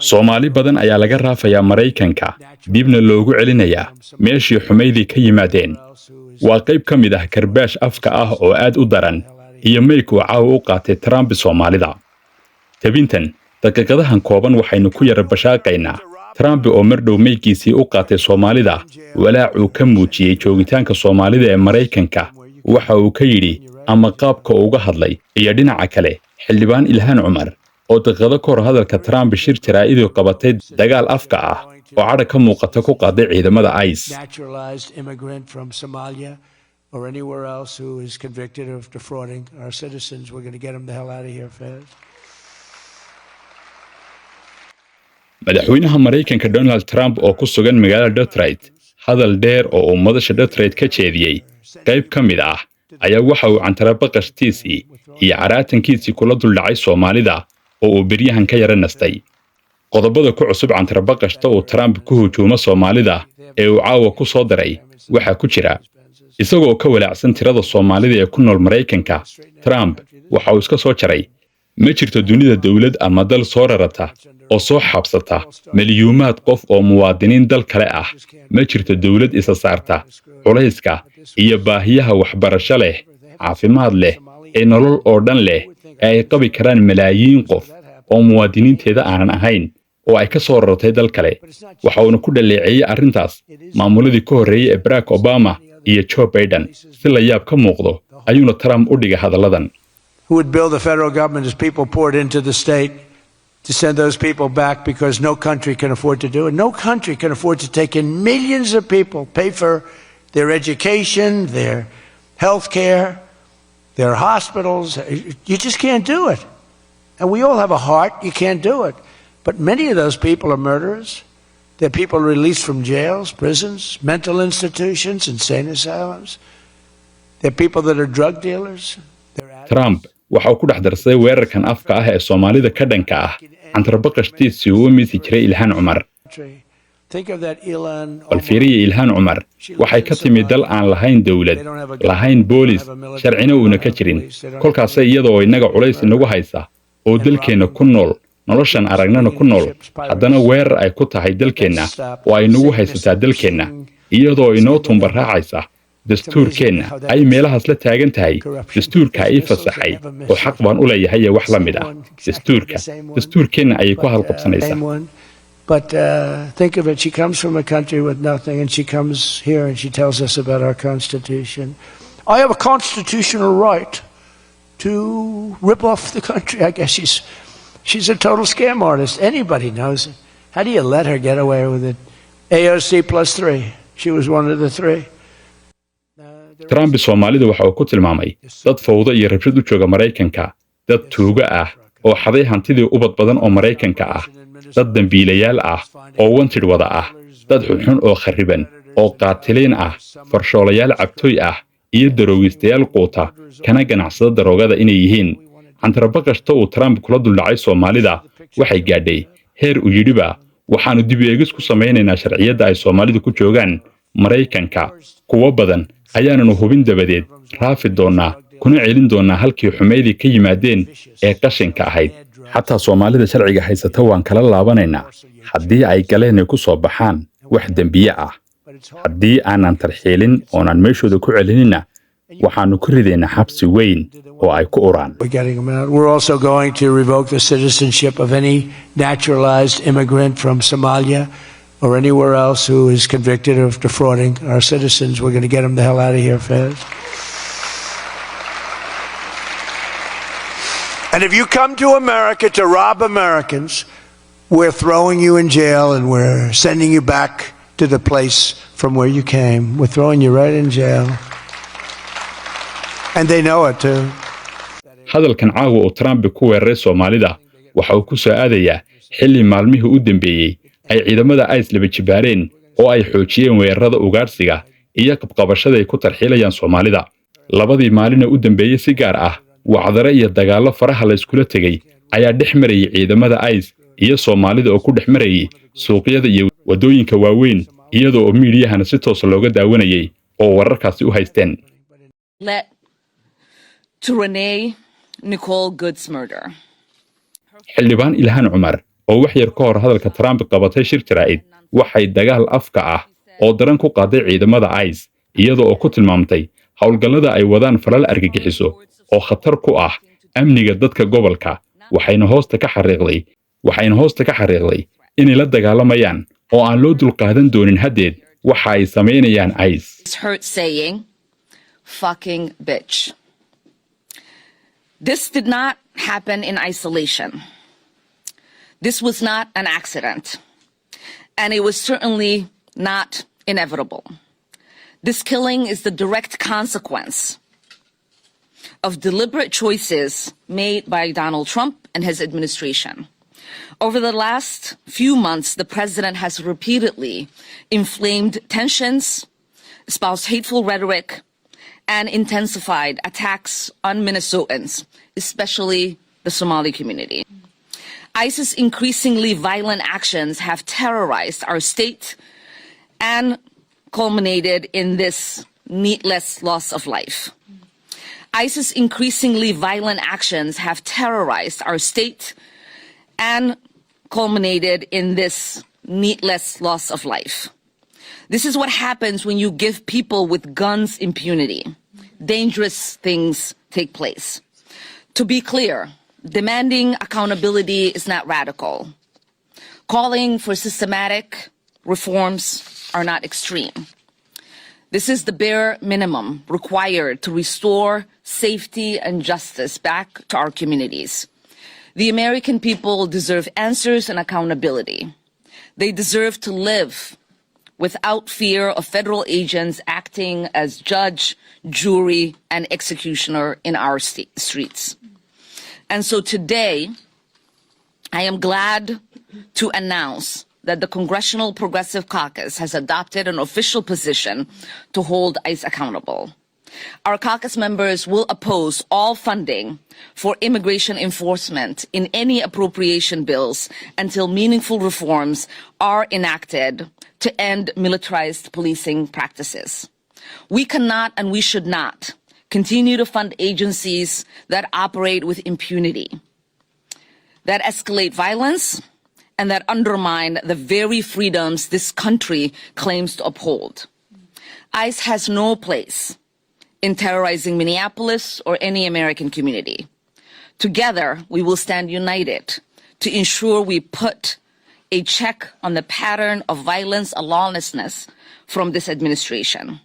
Soomaali badan ayaa laga raafayaa Maraykanka dibna loogu celinayaa meeshii xumaydii ka yimaadeen. Waa qayb ka mid ah karbaash afka ah oo aad u daran iyo meeyku caaw u qaatay Trump Soomaalida. Tabintan daqiiqadahan kooban waxaynu ku yara bashaaqaynaa Trump oo mardhow meeykiisii u qaatay Soomaalida walaac uu ka muujiyay joogitaanka Soomaalida ee Maraykanka waxa uu ka yidhi ama qaabka uga hadlay iyo dhinaca kale xildhibaan Ilhan Omar oo daqiiqado ka hor hadalka Trump shir jaraa'idii qabatay dagaal afka ah oo cadha ka muuqata ku qaaday ciidamada ICE. Or anywhere else who is convicted of defrauding our citizens, we're going to get them the hell out of here fast. Madaxweynaha Maraykanka Donald Trump oo ku sugan magaalada Detroit hadal dheer oo uu madasha Detroit ka jeediyay qayb ka mid ah ayaa waxa uu cantara baqashtiisii iyo caraatankiisii kula duldhacay Soomaalida oo uu beryahan ka yara nastay. Qodobada ku cusub cantara baqashta oo Trump ku hujuuma Soomaalida ee uu caawa ku soo daray waxa ku jira isagoo ka walaacsan tirada Soomaalida ee ku nool Maraykanka. Trump waxa uu iska soo jaray ma jirto dunida dawlad ama dal soo rarata oo soo xabsata milyuumaad qof oo muwaadiniin dal kale ah. Ma jirto dawlad isa saarta culayska iyo baahiyaha waxbarasho leh, caafimaad leh, ee nolol oo dhan leh ee ay qabi karaan malaayiin qof oo muwaadiniinteeda aanan ahayn oo ay ka soo rartay dal kale. Waxa uu ku dhaleeceeyay arrintaas maamuladii ka horreeyay ee Barack Obama iyo Joe Biden si la yaab ka muuqdo ayuuna Trump u dhigay hadalladan. Who would bill the federal government as people poured into the state to send those people back because no country can afford to do it. No country can afford to take in millions of people, pay for their education, their health care, their hospitals. You just can't do it. And we all have a heart, you can't do it. But many of those people are murderers. They're people released from jails, prisons, mental institutions, insane asylums. They're people that are drug dealers. Trump waxa uu ku dhex darsaday weerarkan afka ah ee Soomaalida ka dhanka ah antarabaqashtiisii uu misi jiray Ilhan Omar. Balfiiriye Ilhan Omar waxay ka timid dal aan lahayn dawlad, lahayn boolis, sharcina uuna ka jirin. Kolkaas iyadoo inaga culays inagu haysa oo dalkeena ku nool noloshan aragnana ku nool haddana weerar ay ku tahay dalkeena oo ay nagu haysataa dalkeena iyadoo inoo tumbarraacaysa dastuurkeena ay meelahaas la taagan tahay dastuurka ay fasaxay oo xaq baan u leeyahay wax la mid ah dastuurkeena ay ku halqabsanaysaa. But think of it, she comes from a country with nothing and she comes here and she tells us about our constitution. I have a constitutional right to rip off the country. I guess she's a total scam artist. Anybody knows it. How do you let her get away with it? AOC +3. She was one of the three. Trump Soomaalida waxa uu ku tilmaamay dad fawdo iyo rabshad u jooga Maraykanka, dad tuuga ah oo xaday hantidii ubad badan oo Maraykanka ah, dad dambiilayaal ah oo wanted wada ah, dad xun oo khariban oo qaatiliin ah, farshoolayaal cabtooy ah iyo daroogistayaal quuta kana ganacsada daroogada inay yihiin. Antarabaqashta uu Trump kula duldhacay Soomaalida waxay gaadhay heer uu yidhiba waxaanu dib u eegis ku samaynaynaa sharciyada ay Soomaalidu ku joogaan Maraykanka. Kuwa badan ayaananu hubin dabadeed raafi doonaa kuna celin doonaa halkii xumeydii ka yimaadeen ee qashinka ahayd. Xataa Soomaalida sharciga haysata waan kala laabanaynaa haddii ay galeen ku soo baxaan wax dambiye ah. Haddii aanan tarxiilin oonan meeshooda ku celinina waxaanu ku ridaynaa xabsi weyn oo ay ku uraan. We're also going to revoke the citizenship of any naturalized immigrant from Somalia or anywhere else who is convicted of defrauding our citizens. We're going to get them the hell out of here fast. And if you come to America to rob Americans, we're throwing you in jail and we're sending you back to the place from where you came. We're throwing you right in jail. And they know it too. Hadalkan caawa oo Trump ku weeraray Soomaalida waxa uu ku soo aadayaa xilli maalmihii u dambeeyay ay ciidamada ICE laba jibaareen oo ay xoojiyeen weerarada ugaarsiga iyo qabqabashada ay ku tarxiilayaan Soomaalida. Labadii maalin u dambeeyay si gaar ah wacdare iyo dagaallo faraha la iskula tagay ayaa dhex marayay ciidamada ICE iyo Soomaalida oo ku dhex marayay suuqyada iyo wadooyinka waaweyn iyadoo oo miidiyahana si toos looga daawanayay oo wararkaasi u haysteen. To Renee Nicole Goods murder. Xildhibaan Ilhan Omar oo wax yar ka hor hadalka Trump qabatay shir jaraa'id waxay dagaal afka ah oo daran ku qaaday ciidamada ICE iyadoo oo ku tilmaamtay howlgallada ay wadaan falal argagixiso oo khatar ku ah amniga dadka gobolka waxayna hoosta ka xariiqday inay la dagaalamayaan oo aan loo dulqaadan doonin haddeed waxa ay samaynayaan ICE. Fucking bitch. This did not happen in isolation. This was not an accident. And it was certainly not inevitable. This killing is the direct consequence of deliberate choices made by Donald Trump and his administration. Over the last few months, the president has repeatedly inflamed tensions, espoused hateful rhetoric, and intensified attacks on Minnesotans, especially the Somali community. ISIS's increasingly violent actions have terrorized our state and culminated in this needless loss of life. ISIS's increasingly violent actions have terrorized our state and culminated in this needless loss of life. This is what happens when you give people with guns impunity. Dangerous things take place. To be clear, demanding accountability is not radical. Calling for systematic reforms are not extreme. This is the bare minimum required to restore safety and justice back to our communities. The American people deserve answers and accountability. They deserve to live without fear of federal agents acting as judge, jury, and executioner in our streets. And so today, I am glad to announce that the Congressional Progressive Caucus has adopted an official position to hold ICE accountable. Our caucus members will oppose all funding for immigration enforcement in any appropriation bills until meaningful reforms are enacted to end militarized policing practices. We cannot and we should not continue to fund agencies that operate with impunity, that escalate violence, and that undermine the very freedoms this country claims to uphold. ICE has no place in terrorizing Minneapolis or any American community. Together, we will stand united to ensure we put a check on the pattern of violence and lawlessness from this administration.